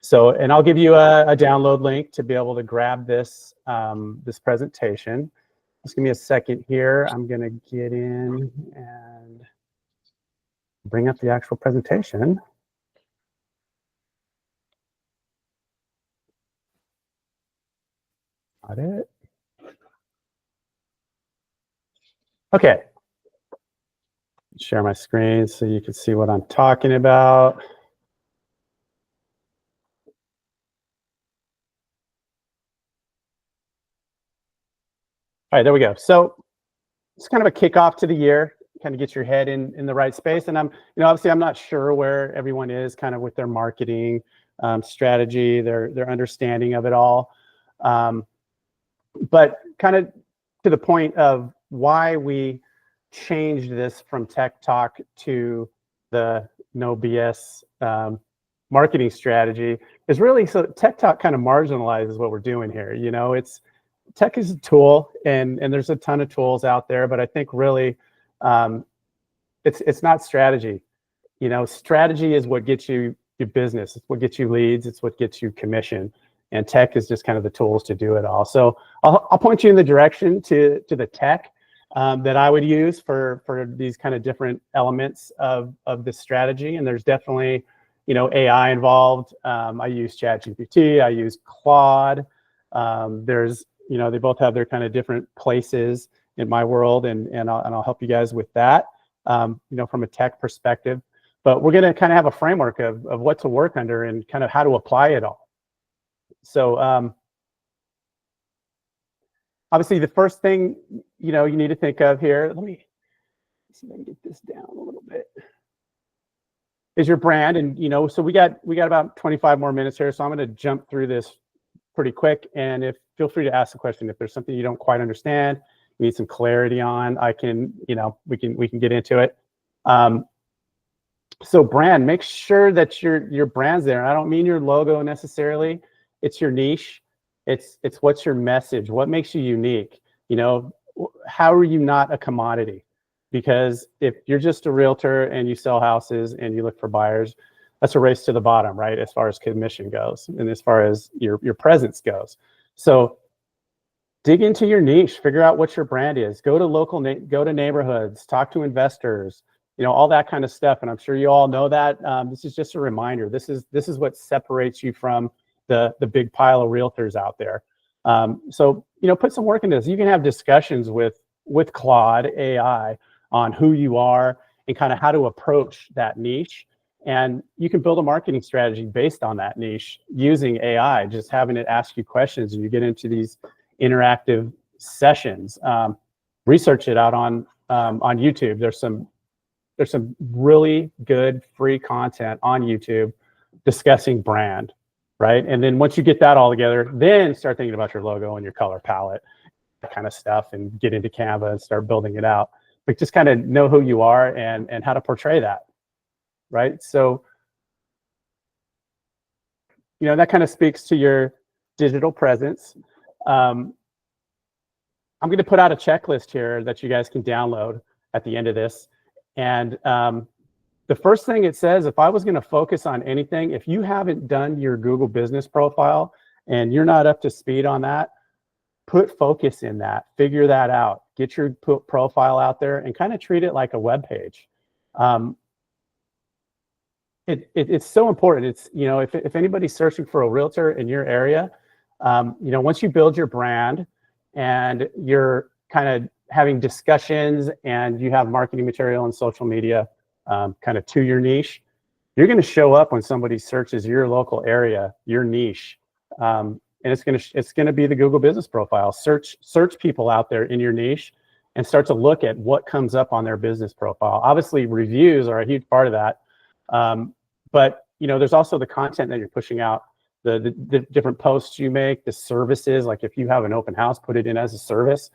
So, and I'll give you a download link to be able to grab this, this presentation. Just give me a second here. I'm going to get in and bring up the actual presentation. Got it. Okay. Share my screen so you can see what I'm talking about. All right, there we go. So it's kind of a kickoff to the year, kind of get your head in the right space. And I'm, obviously I'm not sure where everyone is kind of with their marketing strategy, their understanding of it all. But kind of to the point of why we changed this from Tech Talk to the no BS marketing strategy is really, so Tech Talk kind of marginalizes what we're doing here. It's tech is a tool, and there's a ton of tools out there, but I think really it's not strategy. Strategy is what gets you your business. It's what gets you leads. It's what gets you commission. And tech is just kind of the tools to do it all. So I'll point you in the direction to the tech that I would use for these kind of different elements of this strategy. And there's definitely, AI involved. I use ChatGPT. I use Claude. There's, they both have their kind of different places in my world, and I'll help you guys with that, from a tech perspective. But we're going to kind of have a framework of what to work under and kind of how to apply it all. So obviously the first thing, you need to think of here, let me see if I can get this down a little bit, is your brand. And, so we got about 25 more minutes here. So I'm going to jump through this pretty quick. And feel free to ask a question. If there's something you don't quite understand, you need some clarity on, I can, we can get into it. So brand, make sure that your brand's there. And I don't mean your logo necessarily. It's your niche. It's what's your message? What makes you unique? How are you not a commodity? Because if you're just a realtor and you sell houses and you look for buyers, that's a race to the bottom, right? As far as commission goes and as far as your presence goes. So dig into your niche, figure out what your brand is, go to neighborhoods, talk to investors, all that kind of stuff. And I'm sure you all know that. This is just a reminder. This is what separates you from the big pile of realtors out there. So, put some work into this. You can have discussions with Claude AI on who you are and kind of how to approach that niche. And you can build a marketing strategy based on that niche using AI, just having it ask you questions, and you get into these interactive sessions. Research it out on YouTube. There's some really good free content on YouTube discussing brand, right? And then once you get that all together, then start thinking about your logo and your color palette, that kind of stuff, and get into Canva and start building it out. But just kind of know who you are and how to portray that, right? So, that kind of speaks to your digital presence. I'm going to put out a checklist here that you guys can download at the end of this. And the first thing it says, if I was going to focus on anything, if you haven't done your Google business profile and you're not up to speed on that, put focus in that, figure that out, get your profile out there and kind of treat it like a web page. It's so important. It's, if anybody's searching for a realtor in your area, once you build your brand and you're kind of having discussions and you have marketing material and social media kind of to your niche, you're going to show up when somebody searches your local area, your niche. And it's going to be the Google business profile. Search people out there in your niche and start to look at what comes up on their business profile. Obviously, reviews are a huge part of that. But there's also the content that you're pushing out, the different posts you make, the services. Like if you have an open house, put it in as a service.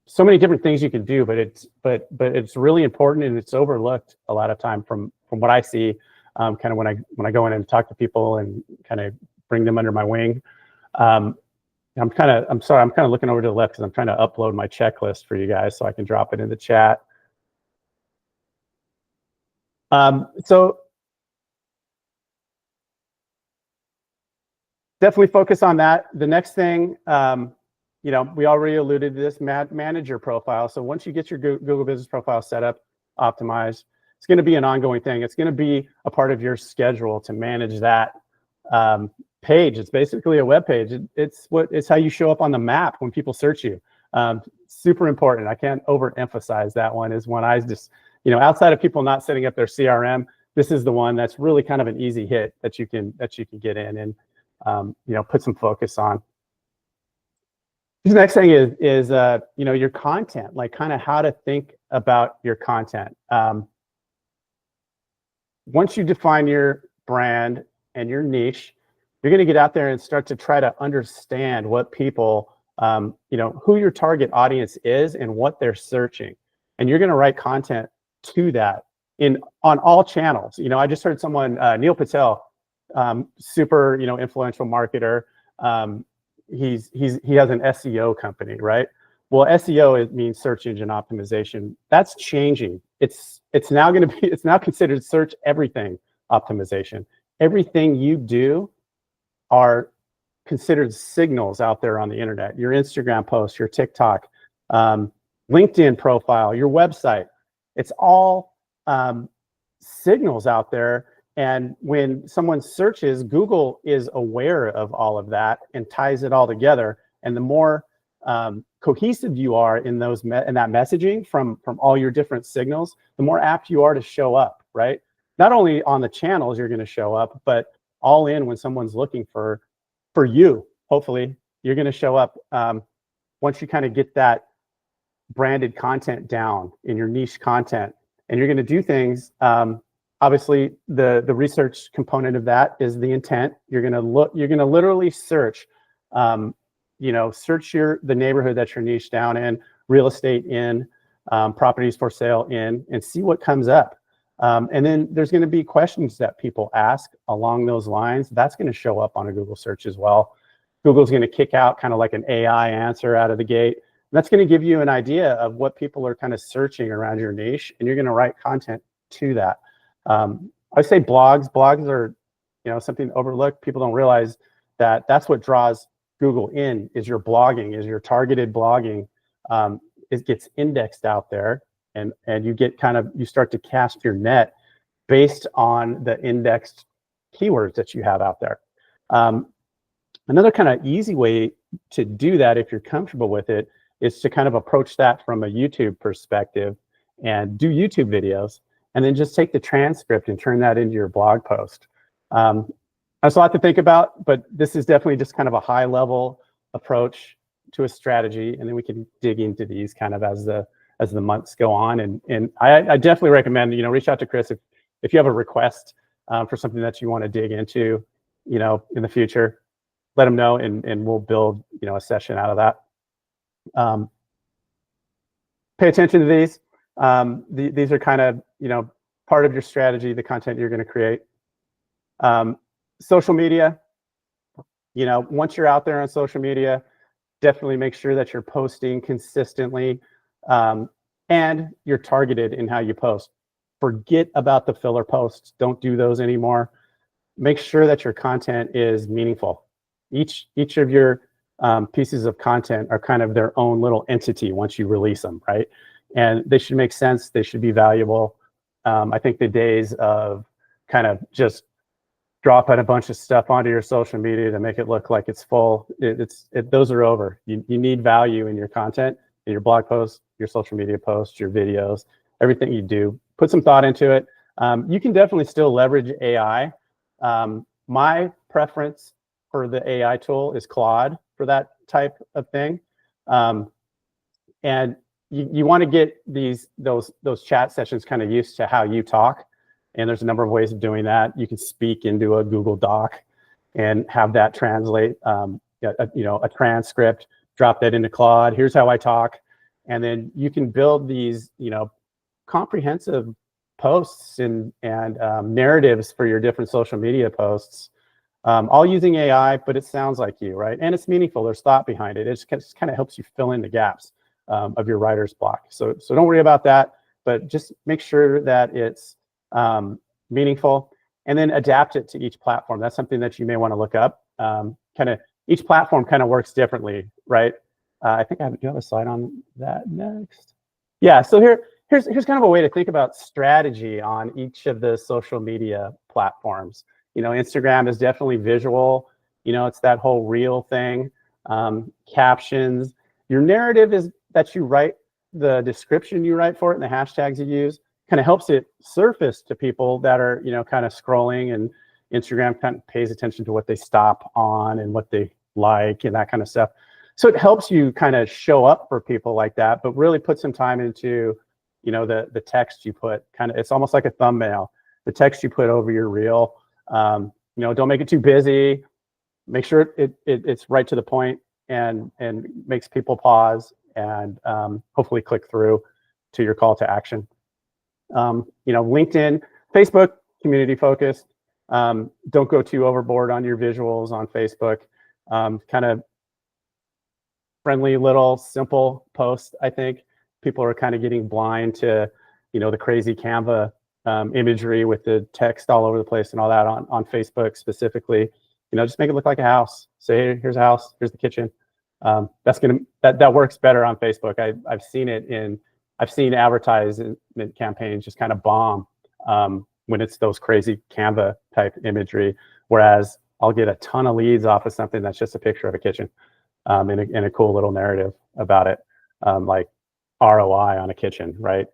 So many different things you can do, but it's really important, and it's overlooked a lot of time from what I see. Kind of when I go in and talk to people and kind of bring them under my wing. I'm sorry, I'm kind of looking over to the left because I'm trying to upload my checklist for you guys so I can drop it in the chat. So definitely focus on that. The next thing, you know, we already alluded to this, manager profile. So once you get your Google Business Profile set up, optimized, it's going to be an ongoing thing. It's going to be a part of your schedule to manage that page. It's basically a web page. It's how you show up on the map when people search you. Super important. I can't overemphasize that one. Is when I just, you know, outside of people not setting up their CRM, this is the one that's really kind of an easy hit that you can get in and you know, put some focus on. The next thing is you know, your content, like kind of how to think about your content. Once you define your brand and your niche, you're going to get out there and start to try to understand what people, you know, who your target audience is and what they're searching. And you're going to write content to that on all channels. You know, I just heard someone, Neil Patel, super, you know, influential marketer. He has an SEO company, right? Well, SEO means search engine optimization. That's changing. It's now going to be, it's now considered search everything optimization. Everything you do are considered signals out there on the internet. Your Instagram post, your TikTok, LinkedIn profile, your website. It's all signals out there. And when someone searches, Google is aware of all of that and ties it all together. And the more cohesive you are in those in that messaging from all your different signals, the more apt you are to show up, right? Not only on the channels you're going to show up, but all in when someone's looking for you. Hopefully, you're going to show up once you kind of get that branded content down in your niche content, and you're going to do things. Obviously, the research component of that is the intent. You're going to literally search, you know, search the neighborhood that you're niche down in, real estate in, properties for sale in, and see what comes up. And then there's going to be questions that people ask along those lines. That's going to show up on a Google search as well. Google's going to kick out kind of like an AI answer out of the gate. That's going to give you an idea of what people are kind of searching around your niche, and you're going to write content to that. I say blogs. Blogs are, you know, something overlooked. People don't realize that that's what draws Google in, is your blogging, is your targeted blogging. It gets indexed out there, and you get you start to cast your net based on the indexed keywords that you have out there. Another kind of easy way to do that, if you're comfortable with it, is to kind of approach that from a YouTube perspective and do YouTube videos, and then just take the transcript and turn that into your blog post. That's a lot to think about, but this is definitely just kind of a high level approach to a strategy, and then we can dig into these kind of as the months go on. And I definitely recommend, you know, reach out to Chris if you have a request for something that you want to dig into, you know, in the future. Let him know, and we'll build, you know, a session out of that. Pay attention to these. These are kind of, you know, part of your strategy, the content you're going to create. Social media, you know, once you're out there on social media, definitely make sure that you're posting consistently, and you're targeted in how you post. Forget about the filler posts. Don't do those anymore. Make sure that your content is meaningful. Each of your pieces of content are kind of their own little entity once you release them, right? And they should make sense. They should be valuable. I think the days of kind of just dropping a bunch of stuff onto your social media to make it look like it's full, those are over. You need value in your content, in your blog posts, your social media posts, your videos, everything you do. Put some thought into it. You can definitely still leverage AI. My preference for the AI tool is Claude for that type of thing. And you want to get those chat sessions kind of used to how you talk. And there's a number of ways of doing that. You can speak into a Google Doc and have that translate, you know, a transcript, drop that into Claude. Here's how I talk. And then you can build these, you know, comprehensive posts and narratives for your different social media posts, all using AI, but it sounds like you, right? And it's meaningful. There's thought behind it. It just kind of helps you fill in the gaps of your writer's block. So don't worry about that, but just make sure that it's meaningful. and then adapt it to each platform. That's something that you may want to look up. Kind of each platform kind of works differently, right? I think do you have a slide on that next? Yeah, so here's kind of a way to think about strategy on each of the social media platforms. You know, Instagram is definitely visual. You know, it's that whole reel thing. Captions. Your narrative is that you write, the description you write for it and the hashtags you use kind of helps it surface to people that are, you know, kind of scrolling, and Instagram kind of pays attention to what they stop on and what they like and that kind of stuff. So it helps you kind of show up for people like that, but really put some time into, you know, the text you put. Kind of, it's almost like a thumbnail. The text you put over your reel. You know, don't make it too busy. Make sure it's right to the point and makes people pause and hopefully click through to your call to action. You know, LinkedIn, Facebook, community focused. Don't go too overboard on your visuals on Facebook. Kind of friendly little simple post. I think people are kind of getting blind to, you know, the crazy Canva imagery with the text all over the place and all that on Facebook specifically. You know, just make it look like a house. Say, hey, here's a house, here's the kitchen. That works better on Facebook. I've seen it I've seen advertisement campaigns just kind of bomb when it's those crazy Canva type imagery. Whereas I'll get a ton of leads off of something that's just a picture of a kitchen and a cool little narrative about it, like ROI on a kitchen, right?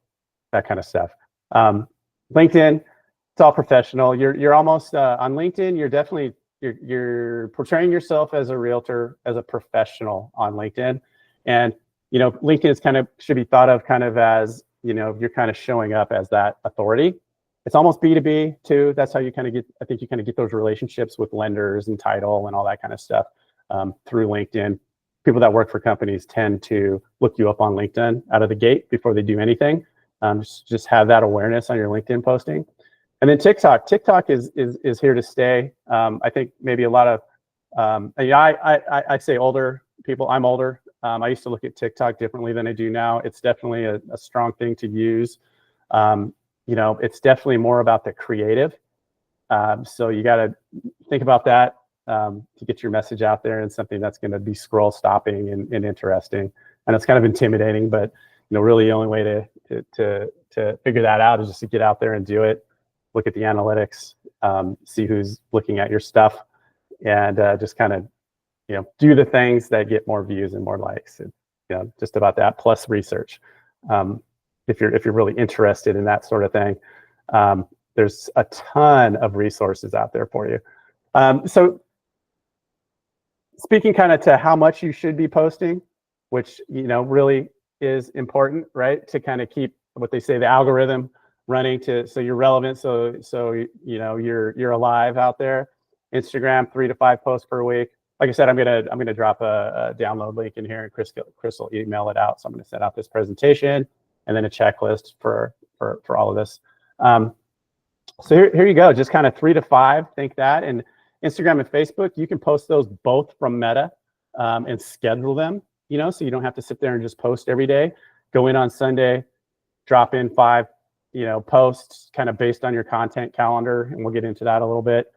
That kind of stuff. LinkedIn, it's all professional. You're almost on LinkedIn. You're definitely you're portraying yourself as a realtor, as a professional on LinkedIn, and you know, LinkedIn is should be thought of kind of as, you know, you're kind of showing up as that authority. It's almost B2B too. That's how you kind of get, I think you kind of get those relationships with lenders and title and all that kind of stuff through LinkedIn. People that work for companies tend to look you up on LinkedIn out of the gate before they do anything. Just have that awareness on your LinkedIn posting. And then TikTok. TikTok is here to stay. I think maybe a lot of, I'd say older people. I'm older. I used to look at TikTok differently than I do now. It's definitely a strong thing to use. You know, it's definitely more about the creative. So you got to think about that to get your message out there, and something that's going to be scroll stopping and interesting. And it's kind of intimidating, but you know, really the only way to figure that out is just to get out there and do it. Look at the analytics, see who's looking at your stuff, and just kind of, you know, do the things that get more views and more likes. And, you know, just about that, plus research. If you're really interested in that sort of thing, there's a ton of resources out there for you. So speaking kind of to how much you should be posting, which, you know, really is important, right? To kind of keep what they say, the algorithm running so you're relevant. So you know, you're alive out there. Instagram, 3 to 5 posts per week. Like I said, I'm gonna drop a download link in here, and Chris will email it out. So I'm gonna set out this presentation and then a checklist for all of this. So here you go, just kind of 3 to 5, think that. And Instagram and Facebook, you can post those both from Meta and schedule them, you know, so you don't have to sit there and just post every day. Go in on Sunday, drop in 5, you know, posts kind of based on your content calendar, and we'll get into that a little bit.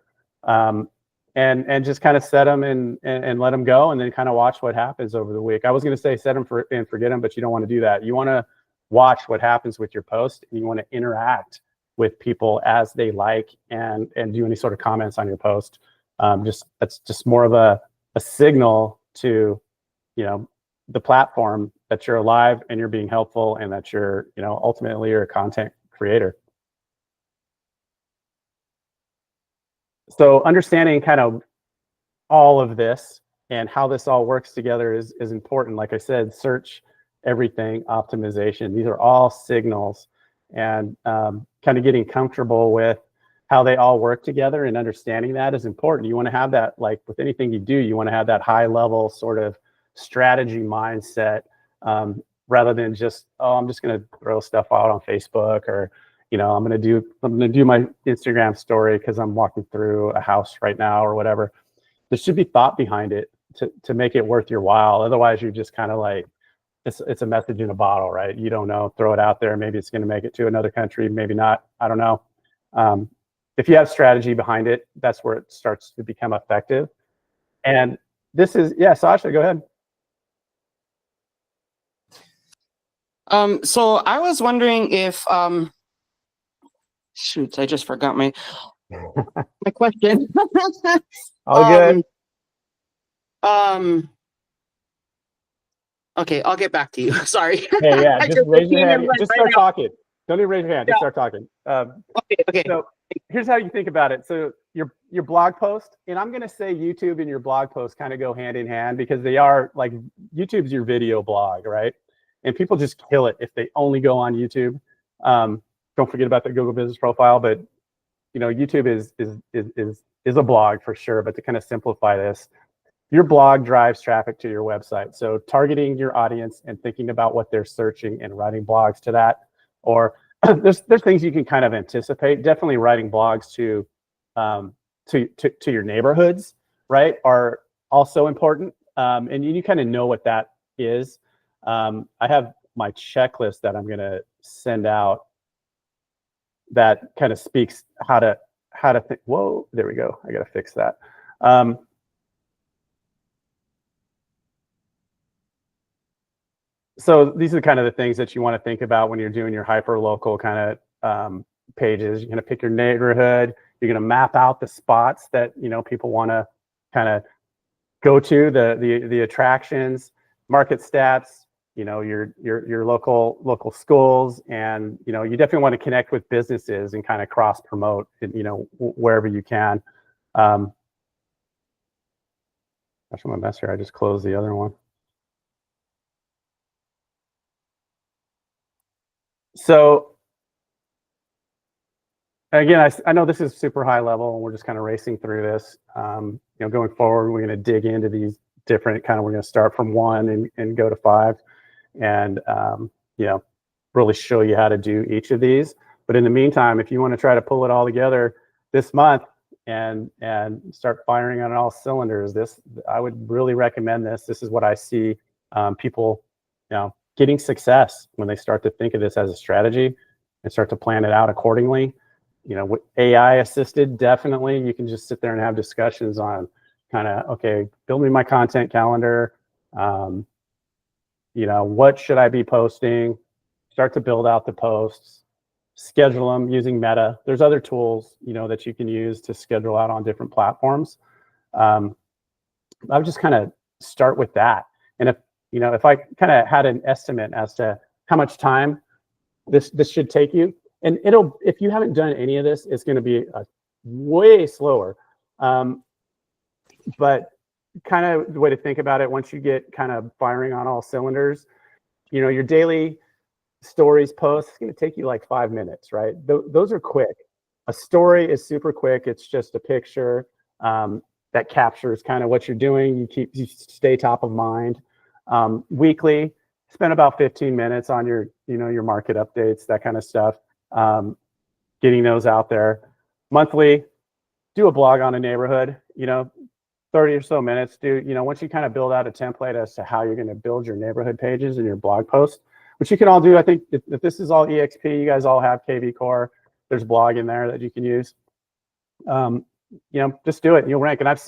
And just kind of set them and let them go, and then kind of watch what happens over the week. I was going to say set them and forget them, but you don't want to do that. You want to watch what happens with your post, and you want to interact with people as they like and do any sort of comments on your post. That's just more of a signal to, you know, the platform that you're alive and you're being helpful, and that you're, you know, ultimately you're a content creator. So understanding kind of all of this and how this all works together is important. Like I said, search, everything, optimization, these are all signals, and kind of getting comfortable with how they all work together and understanding that is important. You want to have that, like with anything you do, you want to have that high level sort of strategy mindset, rather than just, oh, I'm just going to throw stuff out on Facebook, or, you know, I'm going to do my Instagram story because I'm walking through a house right now or whatever. There should be thought behind it to make it worth your while. Otherwise, you're just kind of like, it's a message in a bottle, right? You don't know, throw it out there. Maybe it's going to make it to another country, maybe not. I don't know. if you have strategy behind it, that's where it starts to become effective. And this is, yeah, Sasha, go ahead. So I was wondering if, shoot, I just forgot my question. All good. Okay, I'll get back to you. Sorry. Hey, yeah, just raise your hand. Just start right talking. Don't even raise your hand. Just start talking. Okay. So here's how you think about it. So your blog post, and I'm going to say YouTube and your blog post kind of go hand in hand, because they are like, YouTube's your video blog, right? And people just kill it if they only go on YouTube. Don't forget about the Google Business Profile, but YouTube is a blog for sure. But to kind of simplify this, your blog drives traffic to your website. So targeting your audience and thinking about what they're searching and writing blogs to that, or there's things you can kind of anticipate. Definitely writing blogs to your neighborhoods, right, are also important. And you kind of know what that is. I have my checklist that I'm going to send out that kind of speaks how to think. Whoa, there we go. I got to fix that. So these are kind of the things that you want to think about when you're doing your hyper local kind of pages. You're going to pick your neighborhood. You're going to map out the spots that people want to kind of go to, the attractions, market stats, your local schools, and you definitely want to connect with businesses and kind of cross promote, wherever you can. Actually, I'm a mess here. I just closed the other one. So again, I know this is super high level, and we're just kind of racing through this. Going forward, we're going to dig into these different we're going to start from 1 and go to 5, and really show you how to do each of these. But in the meantime, if you want to try to pull it all together this month and start firing on all cylinders, I would really recommend this. This is what I see people getting success when they start to think of this as a strategy and start to plan it out accordingly. With AI assisted, definitely you can just sit there and have discussions on okay, build me my content calendar. What should I be posting? Start to build out the posts, schedule them using Meta. There's other tools, that you can use to schedule out on different platforms. I would just kind of start with that. And if I kind of had an estimate as to how much time this should take you, and if you haven't done any of this, it's going to be way slower. But kind of the way to think about it, once you get kind of firing on all cylinders, your daily stories posts, it's going to take you like 5 minutes, right? Those are quick. A story is super quick. It's just a picture that captures kind of what you're doing. You stay top of mind. Weekly, spend about 15 minutes on your market updates, that kind of stuff, getting those out there. Monthly, do a blog on a neighborhood, 30 or so minutes. Once you kind of build out a template as to how you're going to build your neighborhood pages and your blog posts, which you can all do. I think if this is all EXP, you guys all have KV Core. There's blog in there that you can use. Just do it and you'll rank. And I've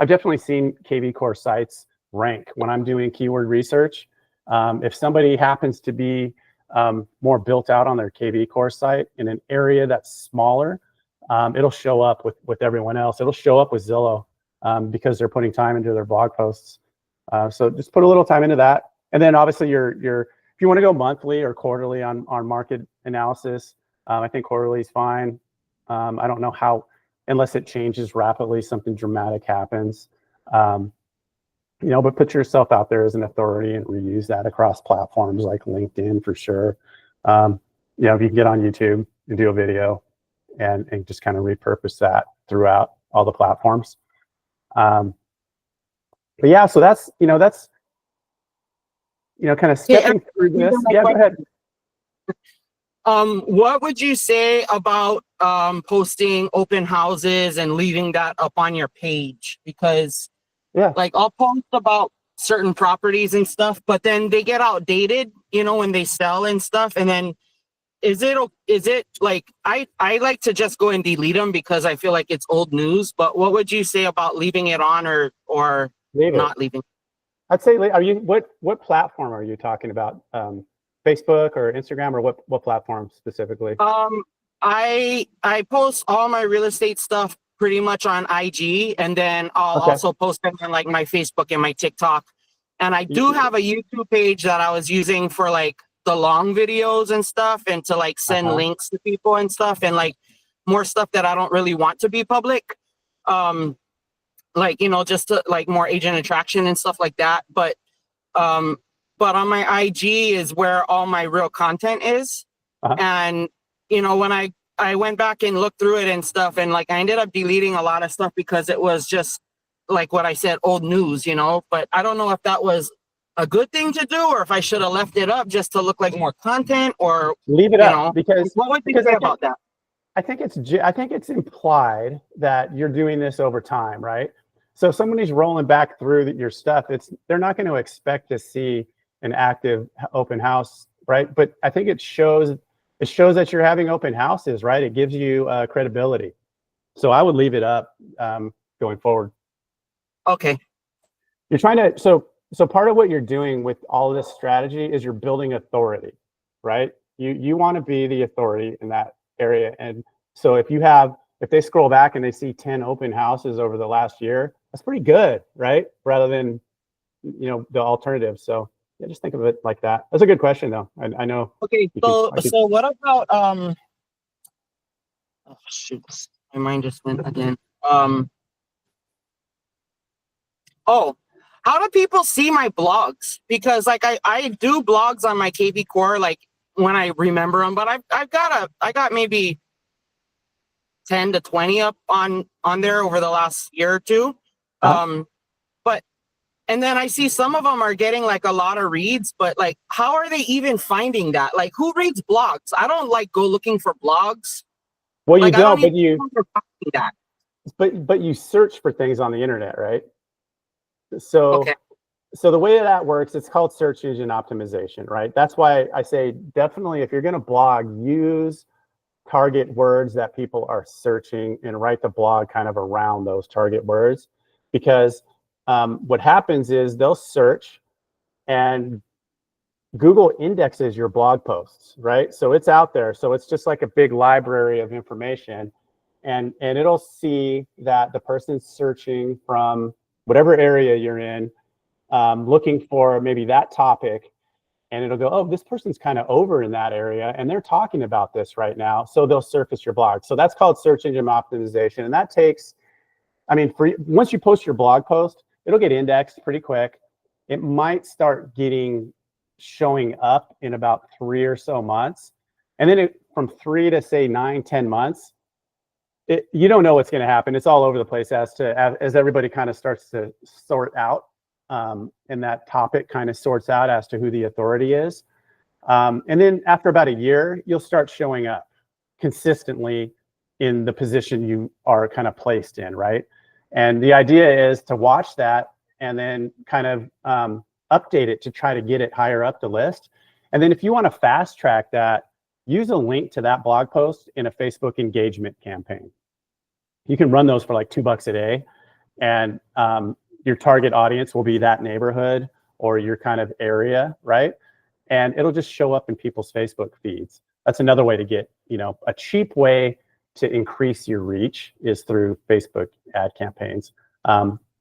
definitely seen KV Core sites rank when I'm doing keyword research. If somebody happens to be more built out on their KV Core site in an area that's smaller, it'll show up with everyone else. It'll show up with Zillow because they're putting time into their blog posts. So just put a little time into that. And then obviously if you want to go monthly or quarterly on market analysis, I think quarterly is fine. I don't know how, unless it changes rapidly, something dramatic happens. But put yourself out there as an authority and reuse that across platforms like LinkedIn for sure. If you can get on YouTube and do a video and just kind of repurpose that throughout all the platforms. But yeah, so that's kind of stepping through this. Yeah, go ahead. What would you say about posting open houses and leaving that up on your page? Because I'll post about certain properties and stuff, but then they get outdated, when they sell and stuff. And then is it like I like to just go and delete them because I feel like it's old news, but what would you say about leaving it on or not leaving? I'd say, are you, what platform are you talking about? Facebook or Instagram, or what platform specifically? I post all my real estate stuff pretty much on IG, and then I'll also post them on like my Facebook and my TikTok. And I do have a YouTube page that I was using for like the long videos and stuff, and to like send links to people and stuff, and like more stuff that I don't really want to be public. Like, you know, just to like more agent attraction and stuff like that. But on my IG is where all my real content is. And, you know, when I went back and looked through it and stuff, and like I ended up deleting a lot of stuff because it was just like what I said, old news, you know. But I don't know if that was a good thing to do, or if I should have left it up just to look like more content, or leave it up, because what would you say about that? I think it's implied that you're doing this over time, right? So if somebody's rolling back through your stuff, they're not going to expect to see an active open house, right? But I think it shows that you're having open houses, right? It gives you credibility. So I would leave it up going forward. Okay. You're trying to, so part of what you're doing with all of this strategy is you're building authority, right? You want to be the authority in that area. And so if they scroll back and they see 10 open houses over the last year, that's pretty good, right? Rather than, you know, the alternative. So yeah, just think of it like that. That's a good question, though. I know. Okay, so what about oh shoot, my mind just went again. Oh, how do people see my blogs? Because like I do blogs on my KB Core, like when I remember them, but I got maybe 10 to 20 up on there over the last year or two. And then I see some of them are getting like a lot of reads, but like, how are they even finding that? Like, who reads blogs? I don't like go looking for blogs. Well, like, you don't, but you search for things on the internet, right? So, so the way that works, it's called search engine optimization, right? That's why I say definitely, if you're going to blog, use target words that people are searching and write the blog kind of around those target words, because what happens is they'll search and Google indexes your blog posts, right? So it's out there. So it's just like a big library of information, and it'll see that the person's searching from whatever area you're in, looking for maybe that topic, and it'll go, oh, this person's kind of over in that area and they're talking about this right now. So they'll surface your blog. So that's called search engine optimization. And that takes, I mean, once you post your blog post, it'll get indexed pretty quick. It might start showing up in about 3 or so months. And then from 3 to say 9, 10 months, you don't know what's going to happen. It's all over the place as everybody kind of starts to sort out, and that topic kind of sorts out as to who the authority is. And then after about a year, you'll start showing up consistently in the position you are kind of placed in, right? And the idea is to watch that and then kind of update it to try to get it higher up the list. And then if you want to fast track that, use a link to that blog post in a Facebook engagement campaign. You can run those for like $2 a day, and your target audience will be that neighborhood or your kind of area, right? And it'll just show up in people's Facebook feeds. That's another way to get, you know, a cheap way to increase your reach is through Facebook ad campaigns,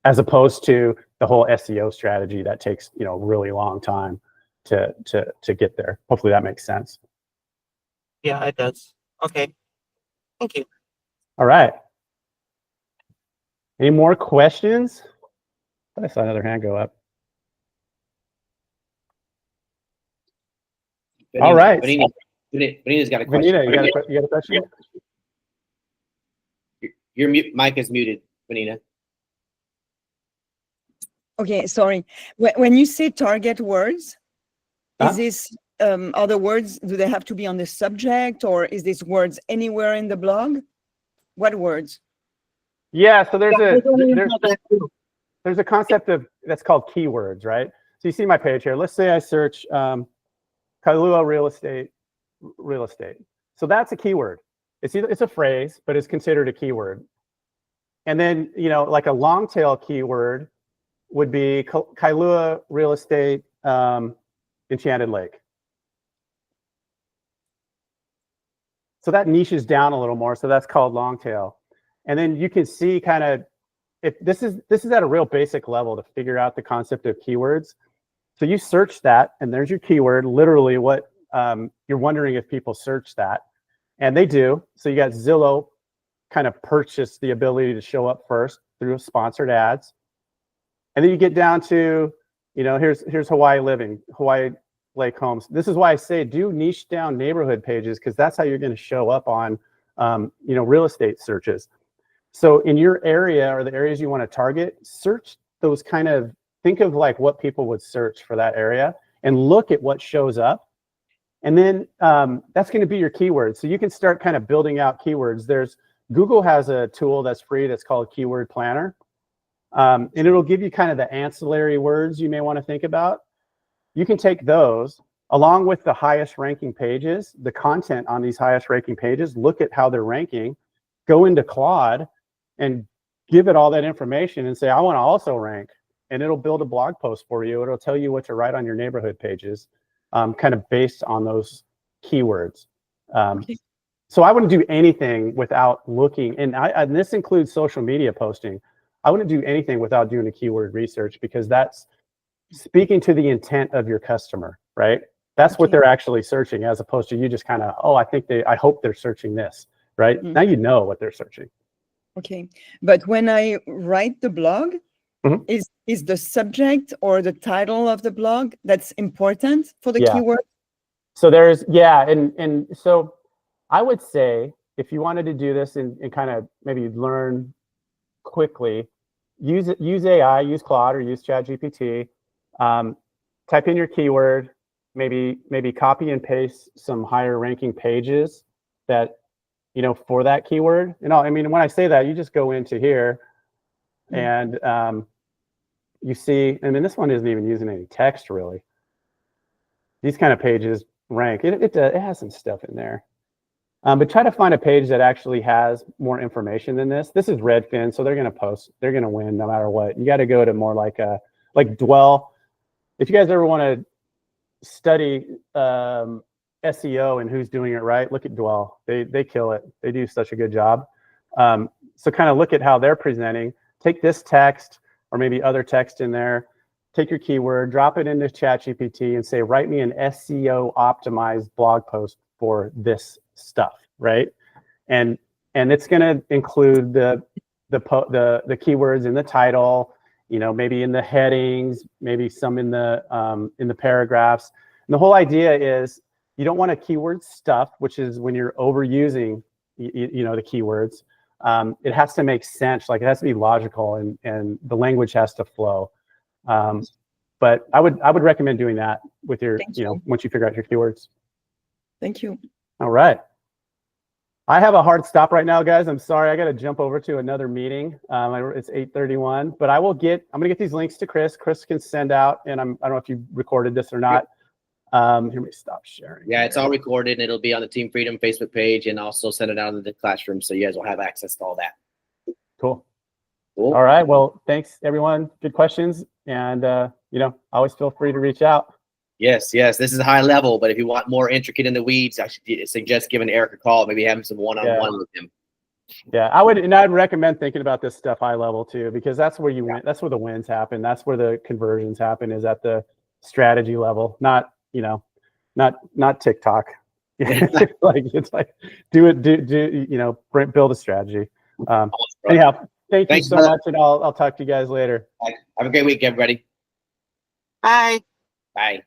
as opposed to the whole SEO strategy that takes, you know, a really long time to get there. Hopefully that makes sense. Yeah, it does. Okay. Thank you. All right. Any more questions? I saw another hand go up. Vanina, all right. Vanina's got a question. Vanina, you got a question? Your mic is muted, Vanina. Okay, sorry. When you say target words, is this other words, do they have to be on the subject, or is this words anywhere in the blog? What words? Yeah, so there's a concept that's called keywords, right? So you see my page here. Let's say I search Kailua real estate real estate. So that's a keyword. It's a phrase, but it's considered a keyword. And then, you know, like a long tail keyword would be Kailua real estate, Enchanted Lake. So that niches down a little more. So that's called long tail. And then you can see kind of, if this is at a real basic level to figure out the concept of keywords. So you search that, and there's your keyword, literally what you're wondering if people search that. And they do. So you got Zillow kind of purchased the ability to show up first through sponsored ads. And then you get down to, you know, here's Hawaii living, Hawaii Lake homes. This is why I say do niche down neighborhood pages, because that's how you're going to show up on, you know, real estate searches. So in your area or the areas you want to target, search those kind of, think of like what people would search for that area and look at what shows up. And then that's going to be your keywords. So you can start kind of building out keywords. Google has a tool that's free that's called Keyword Planner. And it'll give you kind of the ancillary words you may want to think about. You can take those along with the highest ranking pages, the content on these highest ranking pages, look at how they're ranking, go into Claude and give it all that information and say, I want to also rank. And it'll build a blog post for you. It'll tell you what to write on your neighborhood pages, kind of based on those keywords. So I wouldn't do anything without looking, and this includes social media posting. I wouldn't do anything without doing a keyword research, because that's speaking to the intent of your customer, right? That's what they're actually searching, as opposed to you just kind of, oh, I hope they're searching this, right? Now you know what they're searching. Okay, but when I write the blog, is the subject or the title of the blog that's important for the keyword? So there's, and so I would say if you wanted to do this and kind of maybe learn quickly, use AI, use Claude or use ChatGPT, type in your keyword, maybe copy and paste some higher ranking pages that, you know, for that keyword. You know, I mean, when I say that, you just go into here and you see, and then this one isn't even using any text really. These kind of pages rank. It has some stuff in there. But try to find a page that actually has more information than this. This is Redfin, so they're going to post. They're going to win no matter what. You got to go to more like Dwell. If you guys ever want to study SEO and who's doing it right, look at Dwell. They kill it. They do such a good job. So kind of look at how they're presenting. Take this text or maybe other text in there. Take your keyword, drop it into ChatGPT, and say, write me an SEO optimized blog post for this stuff, right? And it's going to include the keywords in the title, you know, maybe in the headings, maybe some in the paragraphs. And the whole idea is you don't want a keyword stuff, which is when you're overusing, you know, the keywords. It has to make sense, like it has to be logical, and the language has to flow. But I would recommend doing that with your, you know, once you figure out your keywords. Thank you. All right. I have a hard stop right now, guys. I'm sorry. I got to jump over to another meeting. It's 8:31, but I'm going to get these links to Chris. Chris can send out, and I don't know if you recorded this or not. Let me stop sharing. Yeah, it's all recorded, and it'll be on the Team Freedom Facebook page, and also send it out in the classroom, so you guys will have access to all that. Cool. All right. Well, thanks everyone. Good questions, and you know, always feel free to reach out. Yes. This is a high level, but if you want more intricate in the weeds, I should suggest giving Eric a call, maybe having some one-on-one with him. Yeah, I'd recommend thinking about this stuff high level too, because that's where you win. That's where the wins happen. That's where the conversions happen, is at the strategy level, not, you know, not TikTok. It's like do you know, build a strategy. Anyhow, thank you so much, and I'll talk to you guys later. Have a great week, everybody. Bye. Bye.